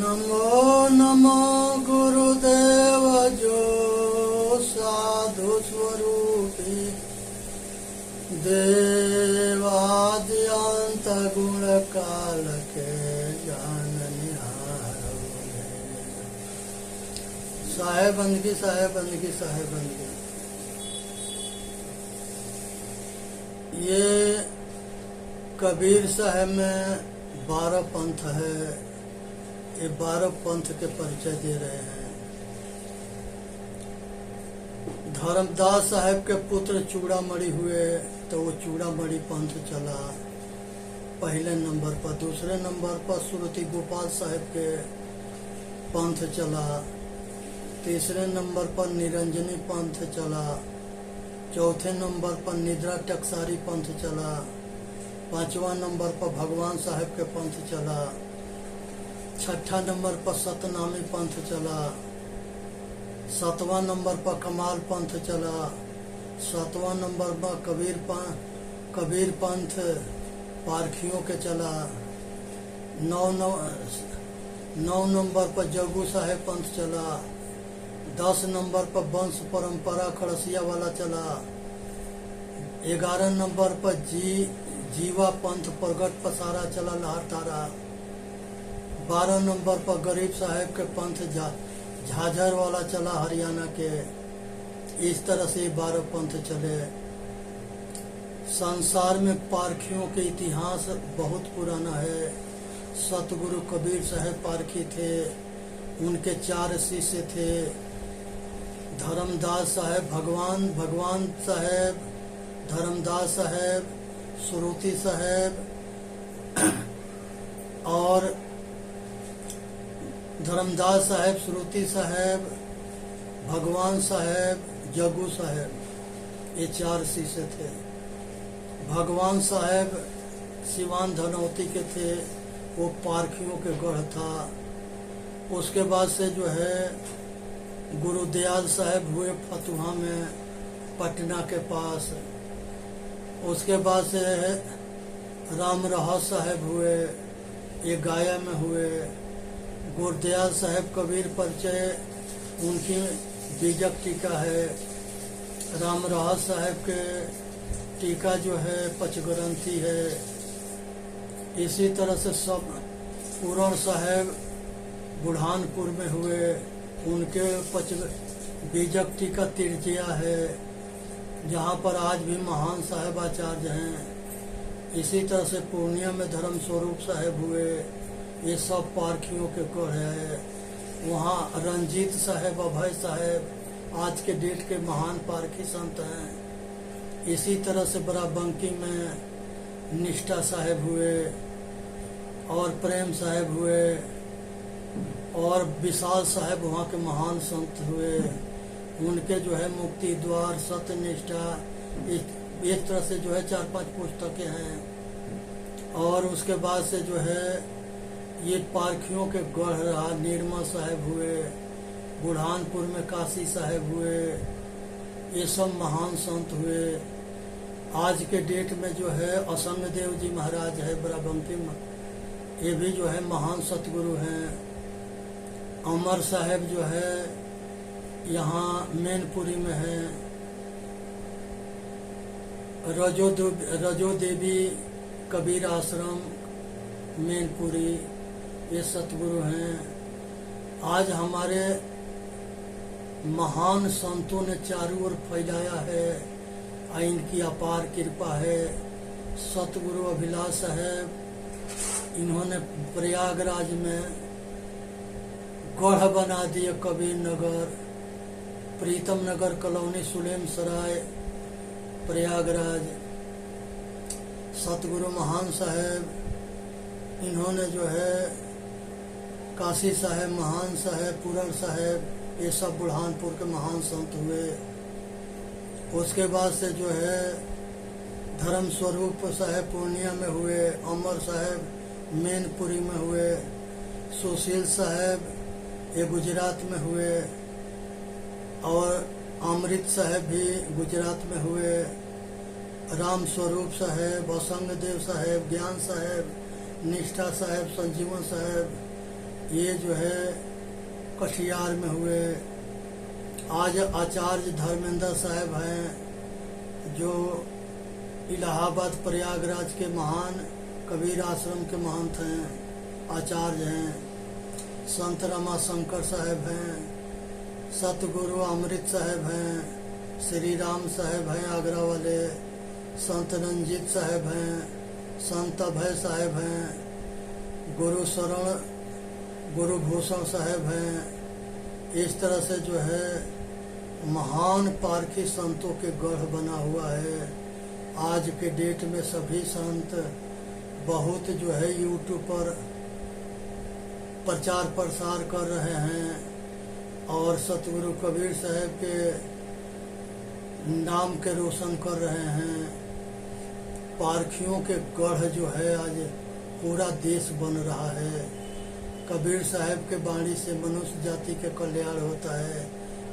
नमो नमो गुरुदेव जो साधु स्वरूपी देवाद्यंत गुण काल के जाननिहारो साहेब बंदगी साहेब बंदगी साहेब बंदगी। ये कबीर साहब में 12 पंथ है। ये 12 पंथ के परिचय दे रहे हैं। धर्मदास साहब के पुत्र चूड़ामणि हुए तो वो चूड़ामणि पंथ चला पहले नंबर पर। दूसरे नंबर पर श्रुति गोपाल साहब के पंथ चला। तीसरे नंबर पर निरंजनी पंथ चला। चौथे नंबर पर निद्रा टकसारी पंथ चला। 5वां नंबर पर भगवान साहब के पंथ चला। 6ठा नंबर पर सतनामी पंथ चला। 7वां नंबर पर कमाल पंथ चला। 7वां नंबर पर कबीर पंथ पारखियों के चला। 9 नंबर पर जग्गू साहेब पंथ चला। 10 नंबर पर वंश परंपरा खड़सिया वाला चला। 11 नंबर पर जीवा पंथ प्रगट पसारा चला लहरतारा। 12 नंबर पर गरीब साहब के पंथ झाझर वाला चला हरियाणा के। इस तरह से 12 पंथ चले। संसार में पारखियों के इतिहास बहुत पुराना है। सतगुरु कबीर साहब पारखी थे। उनके 4 शिष्य थे। धर्मदास साहब भगवान साहब, धर्मदास साहब, श्रुति साहब और धर्मदास साहब, श्रुति साहब, भगवान साहब, जग्गू साहब, ये 4 शिष्य थे। भगवान साहब सिवान धनौती के थे। वो पारखियों के गढ़ था। उसके बाद से जो है गुरुदयाल साहब हुए फतुहा में पटना के पास। उसके बाद से राम रहा साहब हुए, ये गाया में हुए। गुरुदयाल साहब कबीर परिचय उनकी बीजक टीका है। राम रहा साहब के टीका जो है पचग्रंथी है। इसी तरह से सब पूरण साहब बुढ़ानपुर में हुए, उनके बीजक टीका तिरजिया है, जहाँ पर आज भी महान साहब आचार्य हैं। इसी तरह से पूर्णिया में धर्म स्वरूप साहब हुए। ये सब पारखियों के गढ़ है। वहाँ रंजीत साहब, अभय साहब आज के डेट के महान पारखी संत हैं। इसी तरह से बराबंकी में निष्ठा साहब हुए और प्रेम साहब हुए और विशाल साहब वहाँ के महान संत हुए। उनके जो है मुक्ति द्वार, सत्यनिष्ठा, इस तरह से जो है 4-5 पुस्तकें हैं। और उसके बाद से जो है ये पारखियों के गढ़ रहा। निर्मा साहब हुए, बुढ़ानपुर में काशी साहब हुए। ये सब महान संत हुए। आज के डेट में जो है असंग देव जी महाराज है बराबंकी में, ये भी जो है महान सतगुरु हैं। अमर साहब जो है यहाँ मैनपुरी में है। रजो देवी कबीर आश्रम मैनपुरी, ये सतगुरु हैं। आज हमारे महान संतों ने चारों ओर फैलाया है। इनकी अपार कृपा है। सतगुरु अभिलाष साहब इन्होंने प्रयागराज में गढ़ बना दिए। कबीर नगर, प्रीतम नगर कॉलोनी, सुलेम सराय, प्रयागराज। सतगुरु महान साहब इन्होंने जो है काशी साहब, महान साहब, पूरण साहब, ये सब बुढ़ानपुर के महान संत हुए। उसके बाद से जो है धर्म स्वरूप साहब पूर्णिया में हुए। अमर साहब मैनपुरी में हुए। सुशील साहब ये गुजरात में हुए और अमृत साहब भी गुजरात में हुए। राम स्वरूप साहब, असंग देव साहब, ज्ञान साहब, निष्ठा साहब, संजीवन साहब, ये जो है कटिहार में हुए। आज आचार्य धर्मेंद्र साहब हैं जो इलाहाबाद प्रयागराज के महान कबीर आश्रम के महंत हैं, आचार्य हैं। संत रमाशंकर साहब हैं, सतगुरु अमृत साहब हैं, श्री राम साहब हैं आगरा वाले, संत रंजीत साहब हैं, संत अभय साहब हैं, गुरु शरण गुरु भूषण साहब हैं। इस तरह से जो है महान पारखी संतों के गढ़ बना हुआ है। आज के डेट में सभी संत बहुत जो है यूट्यूब पर प्रचार प्रसार कर रहे हैं और सतगुरु कबीर साहब के नाम के रोशन कर रहे हैं। पारखियों के गढ़ जो है आज पूरा देश बन रहा है। कबीर साहब के वाणी से मनुष्य जाति के कल्याण होता है,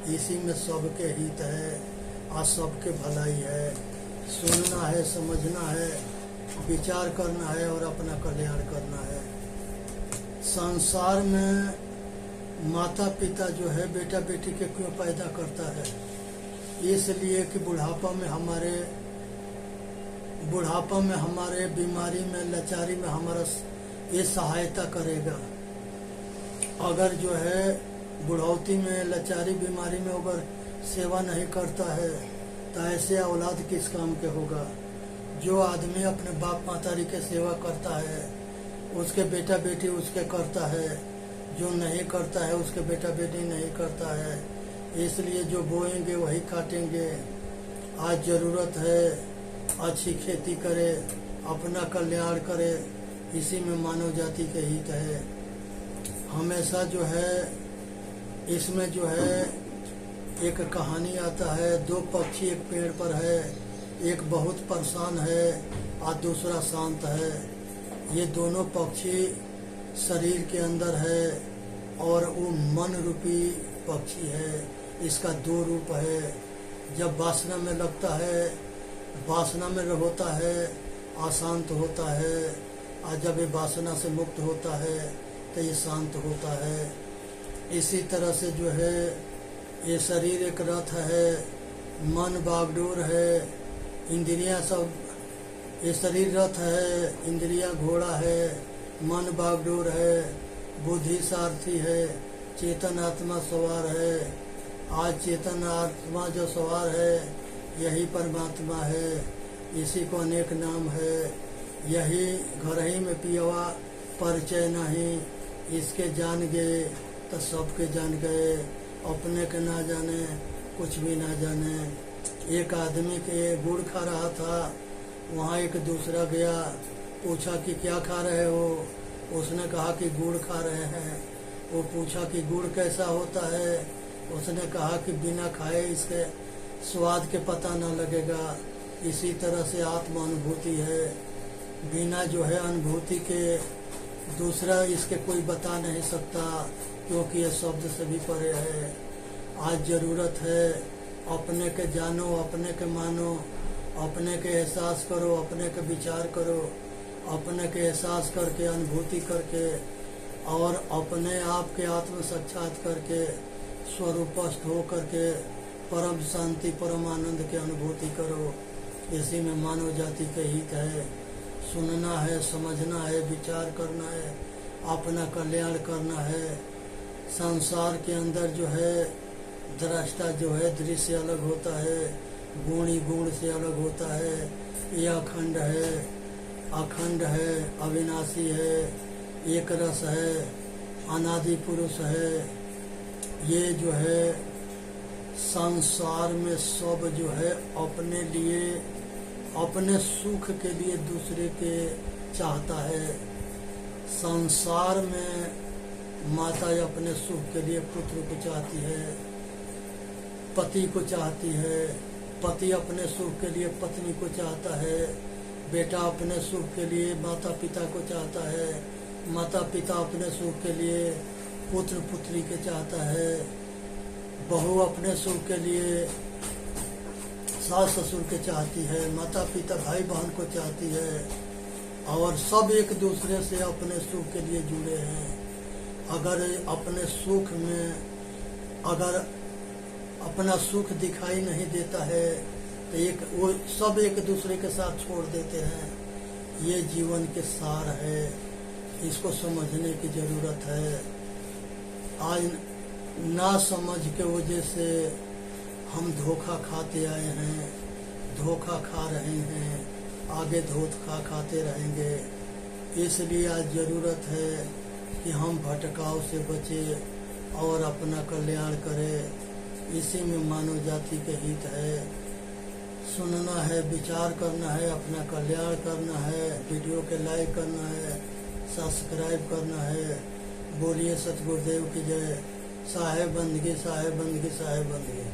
इसी में सबके हित है और सबके भलाई है। सुनना है, समझना है, विचार करना है और अपना कल्याण करना है। संसार में माता पिता जो है बेटा बेटी के क्यों पैदा करता है? इसलिए कि बुढ़ापा में हमारे बीमारी में लाचारी में हमारा ये सहायता करेगा। अगर जो है बुढ़ौती में लाचारी बीमारी में अगर सेवा नहीं करता है तो ऐसे औलाद किस काम के होगा? जो आदमी अपने बाप मातारी के सेवा करता है उसके बेटा बेटी उसके करता है, जो नहीं करता है उसके बेटा बेटी नहीं करता है। इसलिए जो बोएंगे वही काटेंगे। आज जरूरत है अच्छी खेती करे, अपना कल्याण करे, इसी में मानव जाति के हित है। हमेशा जो है इसमें जो है एक कहानी आता है, दो पक्षी एक पेड़ पर है, एक बहुत परेशान है और दूसरा शांत है। ये दोनों पक्षी शरीर के अंदर है और वो मन रूपी पक्षी है। इसका दो रूप है। जब वासना में लगता है, वासना में होता है, अशांत होता है, और जब ये वासना से मुक्त होता है तो ये शांत होता है। इसी तरह से जो है ये शरीर एक रथ है, मन बागडोर है, इंद्रियां सब, ये शरीर रथ है, इंद्रियां घोड़ा है, मन बागडोर है, बुद्धि सारथी है, चेतन आत्मा सवार है। आज चेतन आत्मा जो सवार है यही परमात्मा है। इसी को अनेक नाम है। यही घर ही में पियवा परिचय नहीं, इसके जान गए तो सबके जान गए। अपने के ना जाने कुछ भी ना जाने। एक आदमी के गुड़ खा रहा था, वहाँ एक दूसरा गया, पूछा कि क्या खा रहे हो? उसने कहा कि गुड़ खा रहे हैं। वो पूछा कि गुड़ कैसा होता है? उसने कहा कि बिना खाए इसके स्वाद के पता न लगेगा। इसी तरह से आत्म अनुभूति है। बिना जो है अनुभूति के दूसरा इसके कोई बता नहीं सकता, क्योंकि ये शब्द से भी परे है। आज जरूरत है अपने के जानो, अपने के मानो, अपने के एहसास करो, अपने के विचार करो, अपने के एहसास करके अनुभूति करके और अपने आप के आत्म साक्षात करके स्वरूपस्थ हो करके परम शांति परम आनंद की अनुभूति करो। इसी में मानव जाति के हित है। सुनना है, समझना है, विचार करना है, अपना कल्याण करना है। संसार के अंदर जो है दृष्टा जो है दृश्य अलग होता है, गुणी गुण से अलग होता है। ये अखंड है, अविनाशी है, एक रस है, अनादि पुरुष है। ये जो है संसार में सब जो है अपने लिए, अपने सुख के लिए दूसरे के चाहता है। संसार में माता अपने सुख के लिए पुत्र को चाहती है, पति को चाहती है, पति अपने सुख के लिए पत्नी को चाहता है, बेटा अपने सुख के लिए माता पिता को चाहता है, माता पिता अपने सुख के लिए पुत्र पुत्री के चाहता है, बहू अपने सुख के लिए सास ससुर के चाहती है, माता पिता भाई बहन को चाहती है, और सब एक दूसरे से अपने सुख के लिए जुड़े हैं। अगर अपने सुख में अगर अपना सुख दिखाई नहीं देता है तो वो सब एक दूसरे के साथ छोड़ देते हैं। ये जीवन के सार है, इसको समझने की जरूरत है। आज ना समझ के वजह से हम धोखा खाते आए हैं, धोखा खा रहे हैं, आगे धोखा खाते रहेंगे। इसलिए आज जरूरत है कि हम भटकाव से बचे और अपना कल्याण करें। इसी में मानव जाति के हित है। सुनना है, विचार करना है, अपना कल्याण करना है, वीडियो के लाइक करना है, सब्सक्राइब करना है। बोलिए सतगुरुदेव की जय। साहेब बंदगी, साहेब बंदगी, साहेब बंदगी।